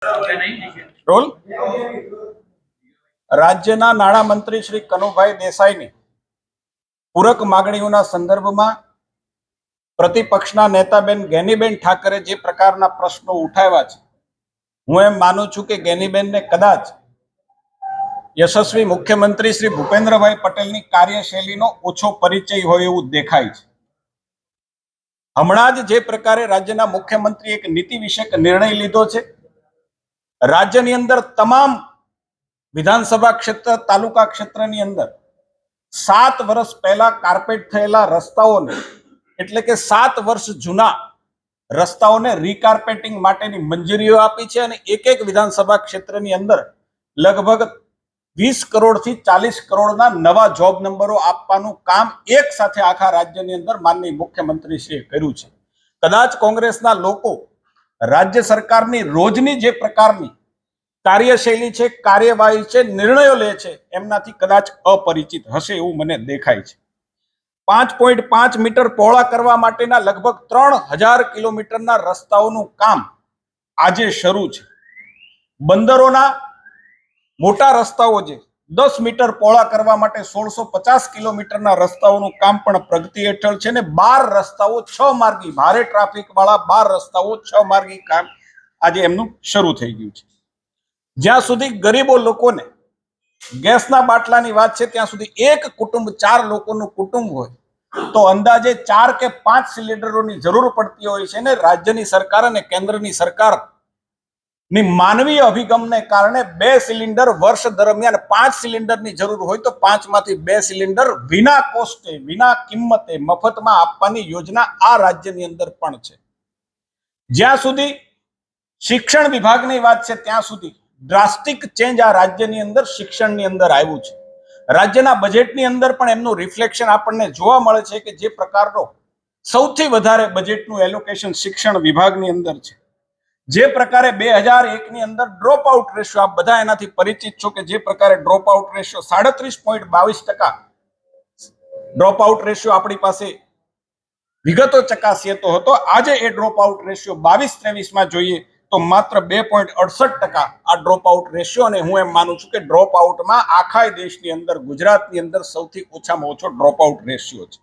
Role રાજ્યના નાણામંત્રી શ્રી કનુભાઈ દેસાઈની પૂરક માગણીઓના સંદર્ભમાં પ્રતિપક્ષના નેતાબેન ગેનીબેન ઠાકરે જે પ્રકારના પ્રશ્નો ઉઠાવ્યા છે, હું એમ માનું છું કે ગેનીબેનને કદાચ યશસ્વી મુખ્યમંત્રી શ્રી ભૂપેન્દ્રભાઈ પટેલની કાર્યશૈલીનો ઓછો પરિચય હોય એવું દેખાય છે. હમણાં જ જે પ્રકારે રાજ્યના મુખ્યમંત્રી એક નીતિ વિષયક નિર્ણય લીધો છે, રાજ્યની અંદર તમામ વિધાનસભા ક્ષેત્ર, તાલુકા ક્ષેત્રની અંદર 7 વર્ષ પહેલા કાર્પેટ થયેલા રસ્તાઓને, એટલે કે 7 વર્ષ જૂના રસ્તાઓને રીકાર્પેટિંગ માટેની મંજૂરીઓ આપી છે અને એક વિધાનસભા ક્ષેત્રની અંદર લગભગ 20 કરોડથી 40 કરોડના નવા જોબ નંબરો આપવાનું કામ એક સાથે આખા રાજ્યની અંદર માનનીય મુખ્યમંત્રીશ્રીએ કર્યું છે. કદાચ કોંગ્રેસના લોકો રાજ્ય સરકારની રોજની જે પ્રકારની કાર્યશૈલી છે, કાર્યવાહી છે, નિર્ણયો લે છે, એમનાથી કદાચ અપરિચિત હશે એવું મને દેખાય છે. 5.5 મીટર પહોળા કરવા માટેના લગભગ 3000 કિલોમીટરના રસ્તાઓનું કામ આજે શરૂ છે. બંદરોના મોટા રસ્તાઓ જે 10 મીટર પહોળા કરવા માટે 1650 કિલોમીટરના રસ્તાઓનું કામ પણ પ્રગતિ હેઠળ છે ને 12 રસ્તાઓ 6 માર્ગી, ભારે ટ્રાફિક વાળા 12 રસ્તાઓ 6 માર્ગી કામ આજે એમનું શરૂ થઈ ગયું છે. જ્યાં સુધી ગરીબો લોકોને ગેસના બાટલાની વાત છે, ત્યાં સુધી એક કુટુંબ 4 લોકોનું કુટુંબ હોય તો અંદાજે 4 કે 5 સિલિન્ડરોની જરૂર પડતી હોય છે ને રાજ્યની સરકાર અને કેન્દ્રની સરકારની માનવીય અભિગમને કારણે 2 સિલિન્ડર વર્ષ દરમિયાન 5 સિલિન્ડરની જરૂર હોય તો 5 માંથી 2 સિલિન્ડર વિના કોસ્ટે, વિના કિંમતે, મફતમાં આપવાની યોજના આ રાજ્યની અંદર પણ છે. જ્યાં સુધી શિક્ષણ વિભાગની વાત છે, ત્યાં સુધી ડ્રાસ્ટિક ચેન્જ આ રાજ્યની અંદર શિક્ષણની અંદર આવ્યું છે. રાજ્યના બજેટની અંદર પણ એમનું રિફ્લેક્શન આપણને જોવા મળે છે કે જે પ્રકારનો સૌથી વધારે બજેટનું એલોકેશન શિક્ષણ વિભાગની અંદર છે. જે પ્રકારે 2001ની અંદર ડ્રોપ આઉટ રેશિયો, આપ બધા એનાથી પરિચિત છો કે જે પ્રકારે drop out ratio 37.22% drop out ratio આપણી પાસે વિગતો ચકાસીએ તો હતો. આજે એ ડ્રોપ આઉટ રેશિયો 22-23માં જોઈએ તો માત્ર 2.68% આ ડ્રોપ આઉટ રેશિયો, અને હું એમ માનું છું કે ડ્રોપ આઉટમાં આખા દેશની અંદર ગુજરાતની અંદર સૌથી ઓછામાં ઓછો ડ્રોપ આઉટ રેશિયો છે.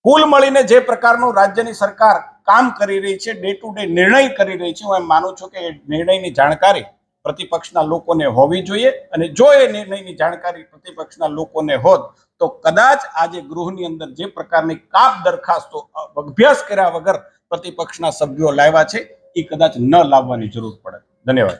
કુલ મળીને જે પ્રકારનું રાજ્યની સરકાર કામ કરી રહી છે, ડે ટુ ડે નિર્ણય કરી રહી છે, હું એમ માનું છું કે એ નિર્ણયની જાણકારી પ્રતિપક્ષના લોકોને હોવી જોઈએ અને જો એ નિર્ણયની જાણકારી પ્રતિપક્ષના લોકોને હોત તો કદાચ આજે ગૃહની અંદર જે પ્રકારની કાપ દરખાસ્તો અભ્યાસ કર્યા વગર પ્રતિપક્ષના સભ્યો લાવ્યા છે એ કદાચ ન લાવવાની જરૂર પડે. ધન્યવાદ.